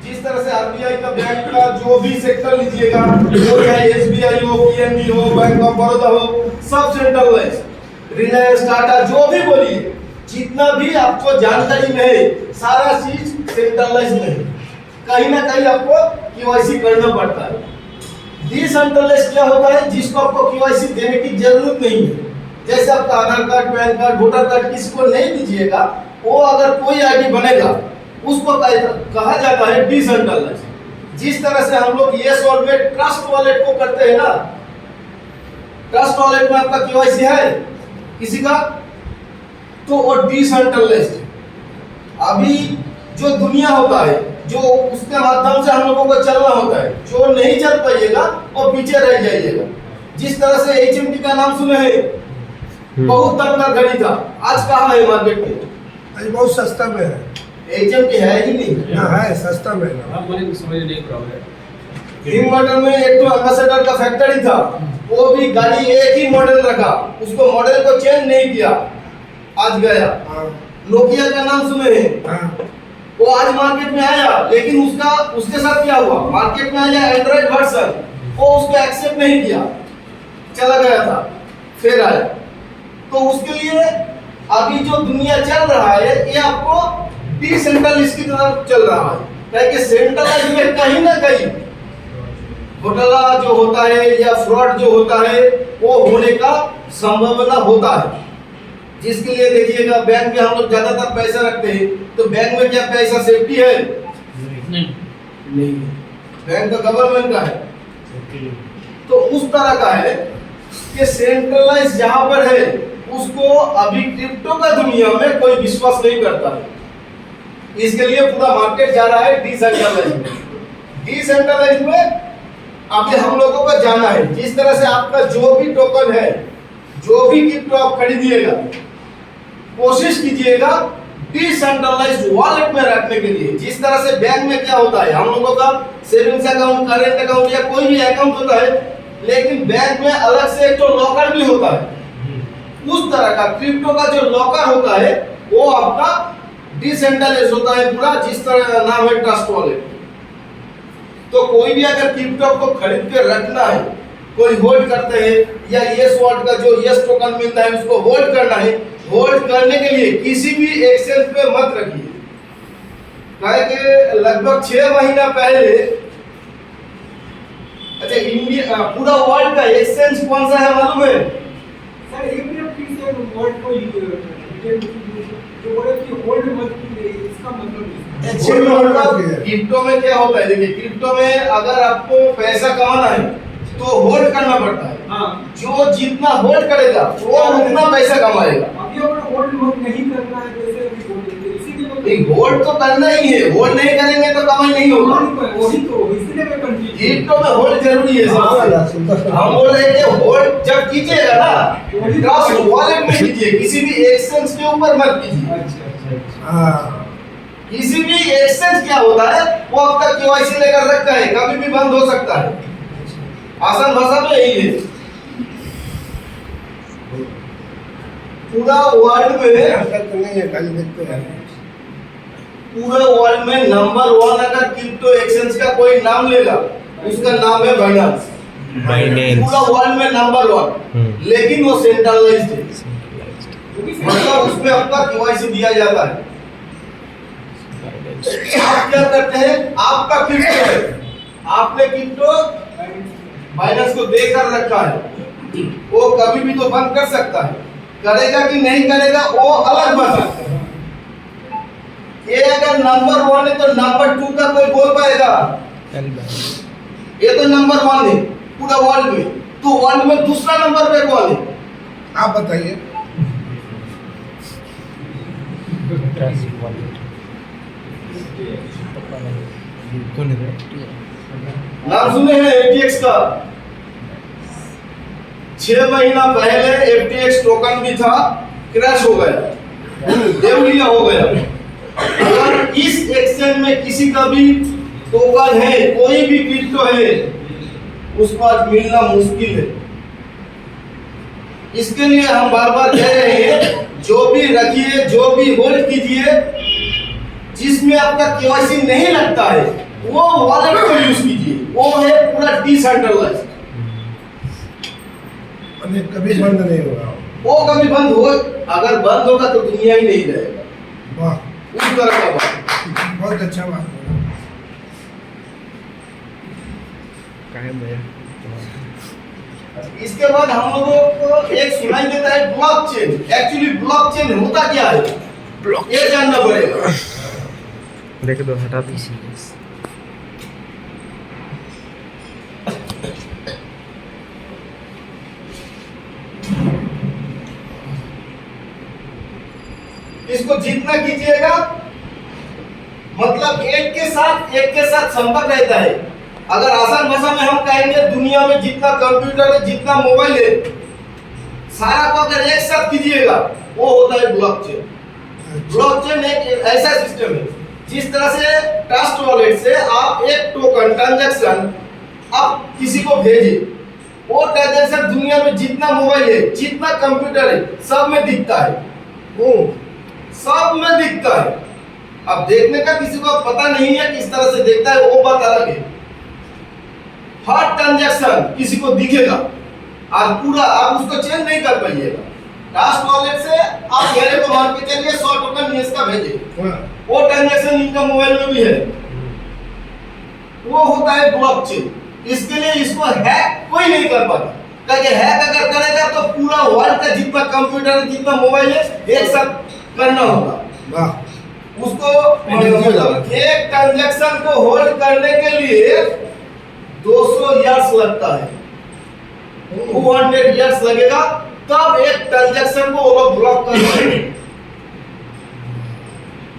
जिस तरह से आरबीआई का बैंक का जो भी सेक्टर लीजिएगा, वो चाहे एसबीआई हो, पीएनबी हो, बैंक ऑफ बड़ौदा हो, सब सेंट्रलाइज। रिलायंस, टाटा, जो भी बोलिए, जितना भी आपको जानकारी में है, सारा चीज सेंट्रलाइज में है। कहीं ना कहीं आपको केवाईसी करना पड़ता है। डिसेंट्रलाइज क्या होता है? जिसको आपको केवाईसी देने की जरूरत नहीं है। जैसे आपका Aadhaar card, PAN card, voter card किसी को नहीं दीजिएगा, वो अगर कोई आईडी बनेगा, उसको कहा जाता है डिसेंट्रलाइज। जिस तरह से हम लोग येस वॉलेट, ट्रस्ट वॉलेट को करते हैं ना, ट्रस्ट वॉलेट में आपका केवाईसी है किसी का, तो वो डिसेंट्रलाइज्ड। अभी जो दुनिया होता है, जो उसके माध्यम से हम लोगों को चलना होता है, जो नहीं चल पाइएगा वो पीछे रह जाइएगा। जिस तरह से एचएमटी का नाम सुने हैं, बहुत दमदार घड़ी था, आज कहाँ है मार्केट में? आज बहुत सस्ता में है। एचएमटी है ही नहीं। हाँ है, सस्ता में है। हाँ बोले कि समझ नहीं प्रॉब्लम। हिंग मॉडल में एक तो एम्बेसडर का फैक्ट्री था, वो भी गाड़ी एक ही मॉडल रखा, उसको मॉडल को चेंज नहीं किया, आज गया। नोकिया का नाम सुने हैं, वो आज मार्केट में आया, लेकिन उसके साथ क्या हुआ? मार्केट में आया एंड्रॉइड वर्जन, वो उसको एक्सेप्ट नहीं किया, चला गया था, फिर आया। तो उसके लिए अभी जो दुनिया चल रहा है, ये आपको डिसेंट्रलाइज की तरफ चल रहा है। कि सेंट्रलाइज में कहीं ना कहीं घोटाला जो होता है या फ्रॉड जो होता है, वो होने का संभावना होता है। जिसके लिए देखिएगा, बैंक में हम लोग ज्यादातर पैसा रखते हैं, तो बैंक में क्या पैसा सेफ्टी है? नहीं। बैंक तो गवर्नमेंट का है। तो उस तरह का है कि सेंट्रलाइज जहां पर है, उसको अभी क्रिप्टो का दुनिया में कोई विश्वास नहीं करता है। इसके लिए पूरा मार्केट जा रहा है डिसेंट्रलाइज में। डिसेंट्रलाइज में अभी हम लोगों को जाना है। जिस तरह से आपका जो भी टोकन है, जो भी क्रिप्टो आप खरीदिएगा, कोशिश कीजिएगा डिसेंट्रलाइज्ड वॉलेट में रखने के लिए। जिस तरह से बैंक में क्या होता है, हम लोगों का सेविंग्स अकाउंट, करेंट अकाउंट या कोई भी अकाउंट होता है, लेकिन बैंक में अलग से एक तो लॉकर भी होता है। उस तरह का क्रिप्टो का जो लॉकर होता है, वो आपका डिसेंट्रलाइज होता है पूरा, जिस तरह नाम है ट्रस्ट वॉलेट। तो कोई भी अगर क्रिप्टो को खरीद के रखना है, कोई होल्ड करते हैं, या येस वॉलेट का जो येस टोकन मिलता है उसको होल्ड करना है, होल्ड करने के लिए किसी भी एक्सचेंज पे मत रखिए। कहे कि लगभग 6 महीना पहले, अच्छा इंडिया पूरा वर्ल्ड का एक्सचेंज कौन सा है मालूम है? सर एनईएफटी से वर्ड को जो बोले कि होल्ड मत कीजिए, इसका मतलब क्रिप्टो में क्या होता है? देखिए, क्रिप्टो में अगर आपको पैसा कमाना है तो होल्ड करना पड़ता है। हाँ, जो जितना होल्ड करेगा वो उतना पैसा कमाएगा। अभी अगर होल्ड मत नहीं करना है, जैसे अभी होल्ड तो करना ही है, होल्ड नहीं करेंगे तो कमाई नहीं होगा। वही तो इसलिए मैं कंफ्यूज। क्रिप्टो में होल्ड जरूरी है सबसे। हम बोल रहे हैं कि होल्ड जब कीजिएगा ना, ट्रस्ट वॉलेट में कीजिए, किसी भी एक्सचेंज के ऊपर मत कीजिए। हाँ, किसी भी एक्सचेंज क्या होता है, वो आपका केवाईसी लेकर रखता है, कभी भी बंद हो सकता है। आसान भाषा में यही है। पूरा वर्ल्ड में, पूरे वर्ल्ड में नंबर 1 अगर क्रिप्टो एक्सचेंज का कोई नाम लेगा, उसका नाम है बाइनेंस। पूरा वर्ल्ड में नंबर 1, लेकिन वो सेंट्रलाइज्ड है। मतलब उसमें आपका केवाईसी दिया जाता है। आप क्या करते हैं? आपका क्रिप्टो है, आपने क्रिप्टो बाइनेंस को देकर रखा है, वो कभी भी तो बंद कर सकता है। करेगा कि नहीं करेगा वो अलग बात है। ये अगर नंबर 1 है तो नंबर 2 का कोई बोल पाएगा? ये तो नंबर 1 है पूरा वर्ल्ड में, तो वर्ल्ड में दूसरा नंबर पे कौन है? आप बताइए। नाम सुने हैं एफटीएक्स का? 6 महीना पहले एफटीएक्स टोकन भी था, क्रैश हो गया, देवलिया हो गया। अगर इस एक्सचेंज में किसी का भी टोकन है, कोई भी क्रिप्टो है, उसको आज मिलना मुश्किल है। इसके लिए हम बार बार कह रहे हैं, जो भी रखिए, जो भी होल्ड कीजिए, जिसमें आपका केवाईसी नहीं लगता है वो वॉलेट को यूज कीजिए, वो है पूरा डिसेंट्रलाइज्ड, कभी बंद नहीं होगा। वो कभी बंद हो, अगर बंद होगा तो दुनिया ही नहीं रहेगा। वाह, उस तरह का बात। बहुत अच्छा बात है। इसके बाद हम लोगों को एक सुनाई देता है ब्लॉकचेन। एक्चुअली ब्लॉकचेन होता क्या है ये जानना पड़ेगा। देख दो, हटा दीजिए। इसको जितना कीजिएगा मतलब एक के साथ संपर्क रहता है। अगर आसान भाषा में हम कहेंगे दुनिया में जितना कंप्यूटर है, जितना मोबाइल है, सारा को अगर एक साथ कीजिएगा वो होता है ब्लॉकचेन। ब्लॉकचेन एक ऐसा सिस्टम है जिस तरह से ट्रस्ट वॉलेट से आप एक टोकन ट्रांजैक्शन आप किसी को भेजिए, वो ट्रांजैक्शन दुनिया में जितना मोबाइल है, जितना कंप्यूटर है, सब में दिखता है। सब में दिखता है। अब देखने का किसी को पता नहीं है किस तरह से देखता है, वो बात अलग है। हर ट्रांजैक्शन किसी को दिखेगा और पूरा आप उसको चेंज नहीं कर पाइएगा। ट्रस्ट वॉलेट से आप मेरे को मान के चलिए 100 टोकन यूएस का भेजे, वो ट्रांजैक्शन इनका मोबाइल में भी है, वो होता है ब्लॉकचेन। इसके लिए इसको हैक कोई नहीं कर पाता, क्योंकि हैक अगर करेगा तो पूरा वर्ल्ड का जितना कंप्यूटर है, जितना मोबाइल है, एक साथ करना होगा। वाह, उसको मतलब एक ट्रांजैक्शन को होल्ड करने के लिए 200 इयर्स लगता है, 200 इयर्स लगेगा, तब एक ट्रांजैक्शन को वो ब्लॉक कर पाएंगे।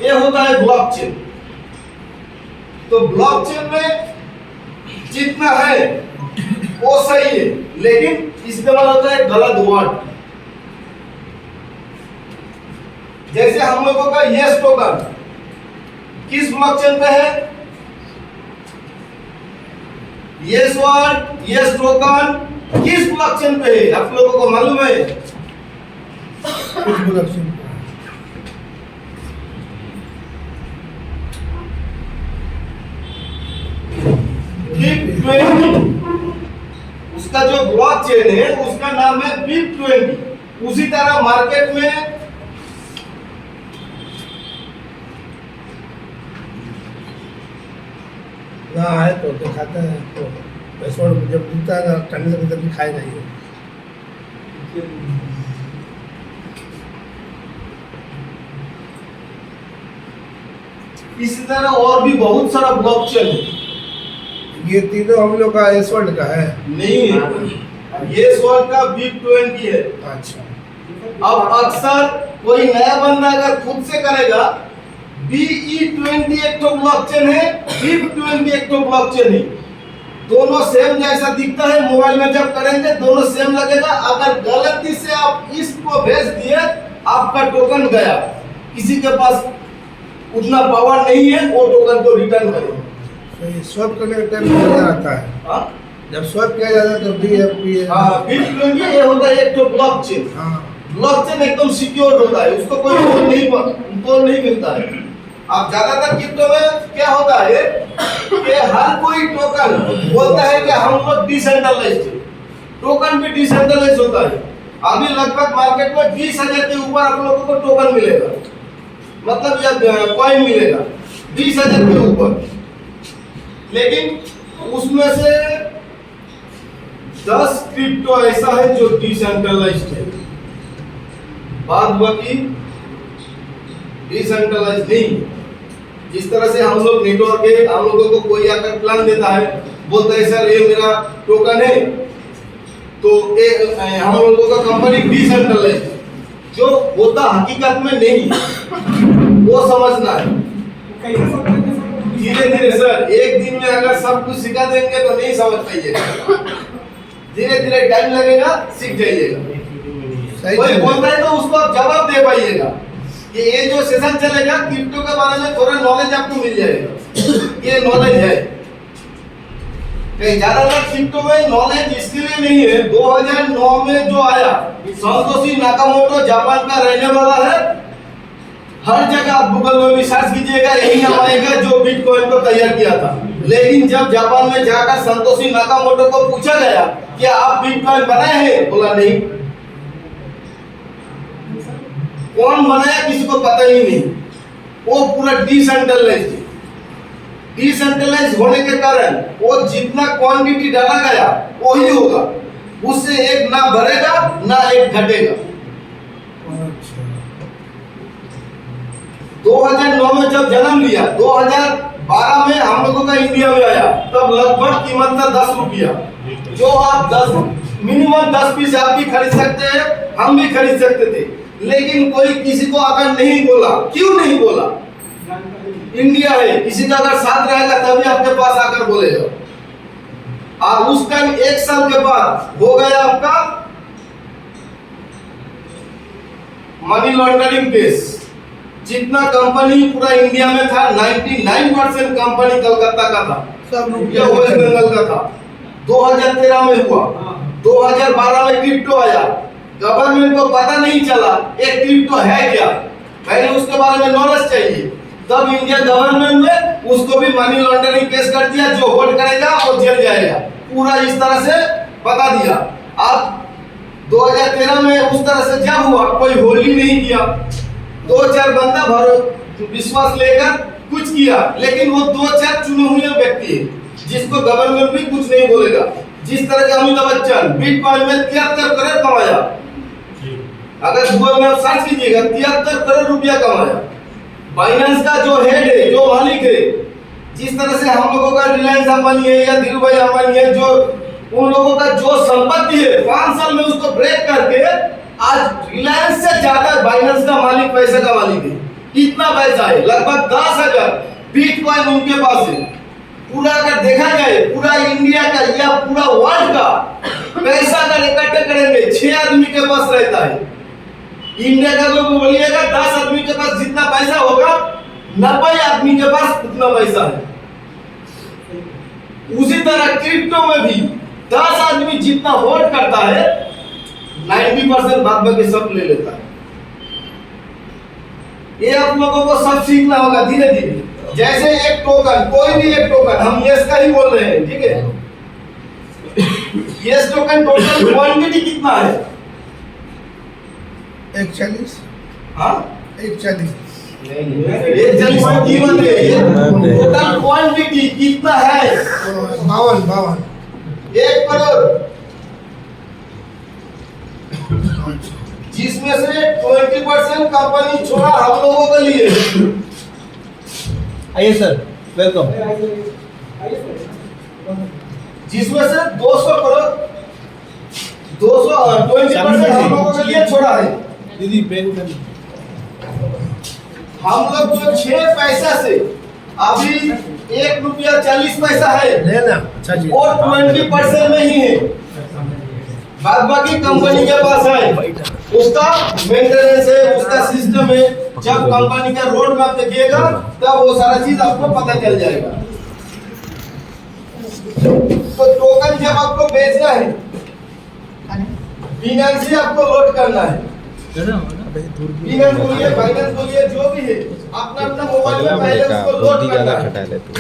ये होता है ब्लॉकचेन। तो ब्लॉकचेन में जितना है वो सही है, लेकिन इस्तेमाल होता है गलत वर्ड। जैसे हम लोगों का यस टोकन किस ब्लॉकचेन पे है? यस वर्ड, यस टोकन किस ब्लॉकचेन पे है आप लोगों को मालूम है? कुछ ब्लॉकचेन BIP20 उसका जो ब्लॉकचेन है उसका नाम है BIP20। उसी तरह मार्केट में ना है तो दिखाता है, तो पासवर्ड जब दिखता है ना करने से मतलब दिखाएगा ये। इसी तरह और भी बहुत सारा ब्लॉकचेन है। ये तीनों हम लोग का एसवर्ड का है। नहीं है, ये स्वर्ड का BIP20 है। अच्छा, अब अक्सर कोई नया बंदा अगर खुद से करेगा, BE20 एक तो ब्लॉकचेन है, BIP20 एक तो ब्लॉकचेन है, दोनों सेम जैसा दिखता है। मोबाइल में जब करेंगे दोनों सेम लगेगा। अगर गलती से आप इसको भेज दिए, आपका टोकन गया, किसी के पास उतना पावर नहीं है वो टोकन को रिटर्न करे। तो ये स्वैप करने का टाइम कितना आता है? हाँ जब स्वैप किया जाता है तो BFP हाँ, BIP20 ये होता है एक तो ब्लॉकचेन। हाँ, ब्लॉकचेन एकदम सिक्योर होता है, उसको कोई तोड़ नहीं मिलता है। अब ज्यादातर क्रिप्टो में क्या होता है कि हर कोई टोकन बोलता है कि हम लोग डिसेंट्रलाइज्ड है, टोकन भी डिसेंट्रलाइज्ड होता है। अभी लगभग मार्केट में 20,000 के ऊपर आप लोगों को टोकन मिलेगा, मतलब या कॉइन मिलेगा 20,000 के ऊपर, लेकिन उसमें से 10 क्रिप्टो ऐसा है जो डिसेंट्रलाइज्ड है, बाद बाकी डिसेंट्रलाइज्ड नहीं। जिस तरह से हम लोग नेटवर्क है, हम लोगों को कोई आकर प्लान देता है, बोलता है सर ये मेरा टोकन है, तो हम लोगों का कंपनी डिसेंट्रलाइज्ड जो होता हकीकत में नहीं, वो समझना है। कैसे समझेंगे सर? धीरे धीरे सर, एक दिन में अगर सब कुछ सिखा देंगे तो नहीं समझ पाइएगा, धीरे धीरे टाइम लगेगा, सीख जाइएगा। कोई बोलता है तो उसको आप जवाब दे पाइएगा कि ये जो सेशन चलेगा क्रिप्टो के बारे में थोड़ा नॉलेज आपको मिल जाएगा, ये नॉलेज है। ज्यादातर क्रिप्टो में नॉलेज इसलिए नहीं है, 2009 में जो आया, संतोशी नाकामोटो जापान का रहने वाला है, हर जगह आप गूगल में भी सर्च कीजिएगा, यही नाम आएगा जो बिटकॉइन को तैयार किया था। लेकिन जब जापान में जाकर संतोषी नाकामोटो को पूछा गया कि आप बिटकॉइन बनाए हैं, बोला नहीं। कौन बनाया किसी को पता ही नहीं। वो पूरा डिसेंट्रलाइज होने के कारण वो जितना क्वांटिटी डाला गया वही होगा, उससे एक ना बढ़ेगा ना एक घटेगा। 2009 में जब जन्म लिया, 2012 में हम लोगों का इंडिया में आया, तब लगभग कीमत था 10 रुपया। जो आप 10 मिनिमम 10 पीस आप भी खरीद सकते हैं, हम भी खरीद सकते थे। लेकिन कोई किसी को अगर नहीं बोला, क्यों नहीं बोला? इंडिया है, किसी का अगर साथ रहेगा तभी आपके पास आकर बोलेगा। और उस टाइम 1 साल के बाद हो गया आपका मनी लॉन्ड्रिंग केस। जितना कंपनी पूरा इंडिया में था, 99% कंपनी कलकत्ता का था, सब रुपया वेस्ट बंगाल का था। 2013 में हुआ, 2012 में क्रिप्टो आया। गवर्नमेंट को पता नहीं चला एक क्रिप्टो है क्या, पहले उसके बारे में नॉलेज चाहिए। तब इंडिया गवर्नमेंट ने उसको भी मनी लॉन्ड्रिंग केस कर दिया, जो होल्ड करेगा वो जेल जाएगा, पूरा इस तरह से बता दिया। अब 2013 में उस तरह से जब हुआ, कोई होल्ड ही नहीं किया। 2-4 बंदा भरो विश्वास लेकर कुछ किया, लेकिन वो 2-4 चुने हुए व्यक्ति है जिसको गवर्नमेंट भी कुछ नहीं बोलेगा। जिस तरह के अमिताभ बच्चन बिटकॉइन में 73 करोड़ कमाया, अगर गूगल में आप सर्च कीजिएगा 73 करोड़ रुपया कमाया। बाइनेंस का जो हेड है, जो मालिक है, जिस तरह से हम लोगों का रिलायंस अंबानी है या धीरू भाई अंबानी है, जो उन लोगों का जो संपत्ति है 5 साल में उसको ब्रेक करके आज रिलायंस से ज्यादा बाइनेंस का मालिक, पैसे का मालिक है। इतना पैसा है, लगभग 10,000 बिटकॉइन उनके पास है। पूरा अगर देखा जाए पूरा इंडिया का या पूरा वर्ल्ड का पैसा अगर इकट्ठे करेंगे 6 आदमी के पास रहता है। इंडिया का लोग बोलिएगा 10 आदमी के पास जितना पैसा होगा, 90 आदमी के पास उतना पैसा है। उसी तरह क्रिप्टो में भी 10 आदमी जितना होल्ड करता है, 90% बाद बाकी सब ले लेता है। ये आप लोगों को सब सीखना होगा धीरे धीरे। जैसे एक टोकन, कोई भी एक टोकन, हम यस का ही बोल रहे हैं, ठीक है? यस टोकन टोटल क्वांटिटी कितना है? 140। हाँ, 140। 140 की कीमत है। ये टोटल क्वांटिटी कितना है? 52। 1 करोड़, जिसमें से 20% कंपनी छोड़ा हम लोगों के लिए। आइए सर, वेलकम। जिसमें से 200 करोड़ 20% हम लोगों के लिए छोड़ा है। दीदी बैंक हम लोग जो 6 पैसा से अभी 1 रुपया 40 पैसा है, लेना अच्छा जी, और 20% में ही है, बाद बाकी कंपनी के पास है। उसका मेंटेनेंस है, उसका सिस्टम है। जब कंपनी का रोड मैप देखिएगा तब वो सारा चीज आपको पता चल जाएगा। तो टोकन जब आपको बेचना है, बिनांस ही आपको लोड करना है। बिनांस बोलिए, फाइनेंस बोलिए, जो भी है, अपना अपना मोबाइल में पहले उसको लोड करना है।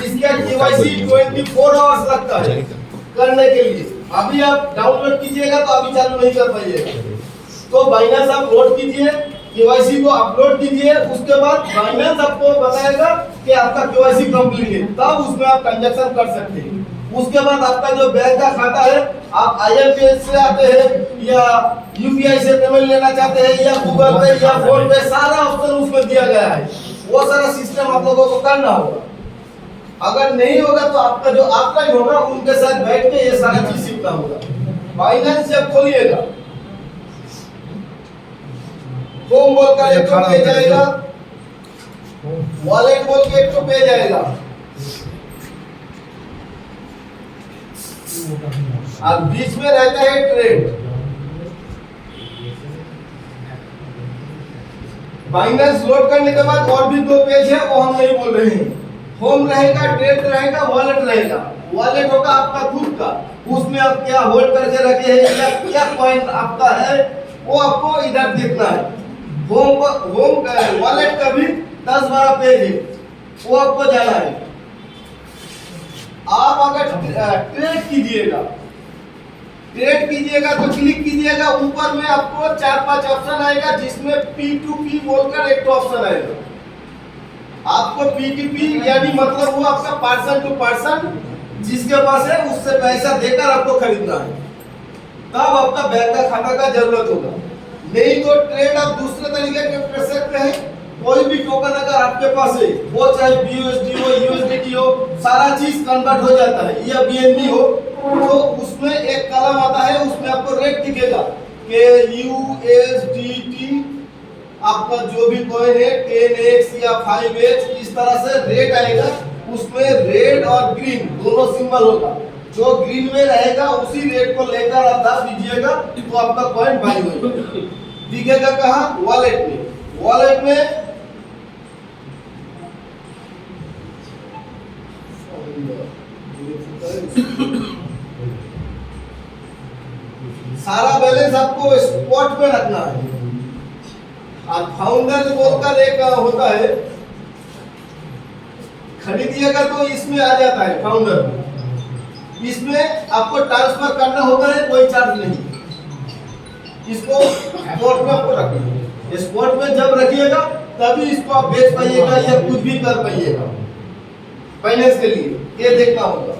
इसका केवाईसी 24 आवर्स लगता है करने के लिए। अभी आप डाउनलोड कीजिएगा तो अभी चालू नहीं कर पाइएगा। तो बाइनेंस आप लोड कीजिए, केवाईसी को अपलोड कीजिए, उसके बाद बाइनेंस आपको बताएगा कि आपका केवाईसी कंप्लीट है, तब उसमें आप ट्रांजैक्शन कर सकते हैं। उसके बाद आपका जो बैंक का खाता है, आप IMPS से आते हैं या UPI से पेमेंट लेना चाहते हैं या गूगल पे या फोन पे, सारा ऑप्शन उसमें दिया गया है। वो सारा सिस्टम आप लोगों को करना होगा। अगर नहीं होगा तो आपका जो ऑफलाइन होगा उनके साथ बैठ के ये सारा चीज सीखना होगा। बाइनेंस जब खोलिएगा, होम बोल कर एक तो पेज आएगा, वॉलेट बोल के एक तो पेज आएगा, और बीच में रहता है ट्रेड। बाइनेंस लोड करने के बाद और भी 2 पेज है, वो हम नहीं बोल रहे हैं। होम रहेगा, ट्रेड रहेगा, वॉलेट रहेगा। वॉलेट होगा आपका खुद का, उसमें आप क्या होल्ड करके रखे हैं या क्या कॉइन आपका है, वो आपको इधर देखना है। होम वॉलेट का भी 10-12 पेज है, वो आपको जाना है। आप अगर ट्रेड कीजिएगा तो क्लिक कीजिएगा, ऊपर में आपको 4-5 ऑप्शन आएगा, जिसमें P2P बोलकर एक ऑप्शन आएगा। आपको P2P यानी मतलब वो आपका पर्सन टू पर्सन, जिसके पास है उससे पैसा देकर आपको खरीदना है, तब आपका बैंक का खाता का जरूरत होगा। नहीं तो ट्रेड आप दूसरे तरीके के कर सकते हैं। कोई भी टोकन अगर आपके पास है, वो चाहे BUSD हो, USDT हो, सारा चीज कन्वर्ट हो जाता है, या BNB हो, तो उसमें एक कॉलम आता है, उसमें आपको रेट दिखेगा कि USDT आपका जो भी कॉइन है 10x या 5x, इस तरह से रेट आएगा। उसमें रेड और ग्रीन दोनों सिंबल होगा, जो ग्रीन में रहेगा उसी रेट को लेकर आप डाल दीजिएगा, तो आपका कॉइन बाई होगा। दिखेगा कहाँ? वॉलेट में। वॉलेट में सारा बैलेंस आपको स्पॉट में रखना है। और फाउंडर बोलकर एक होता है, खरीदिएगा तो इसमें आ जाता है फाउंडर, इसमें आपको ट्रांसफर करना होता है, कोई चार्ज नहीं। इसको स्पॉट में आपको रखना है। स्पॉट में जब रखिएगा तभी इसको आप बेच पाइएगा या कुछ भी कर पाइएगा। फाइनेंस के लिए ये देखना होगा।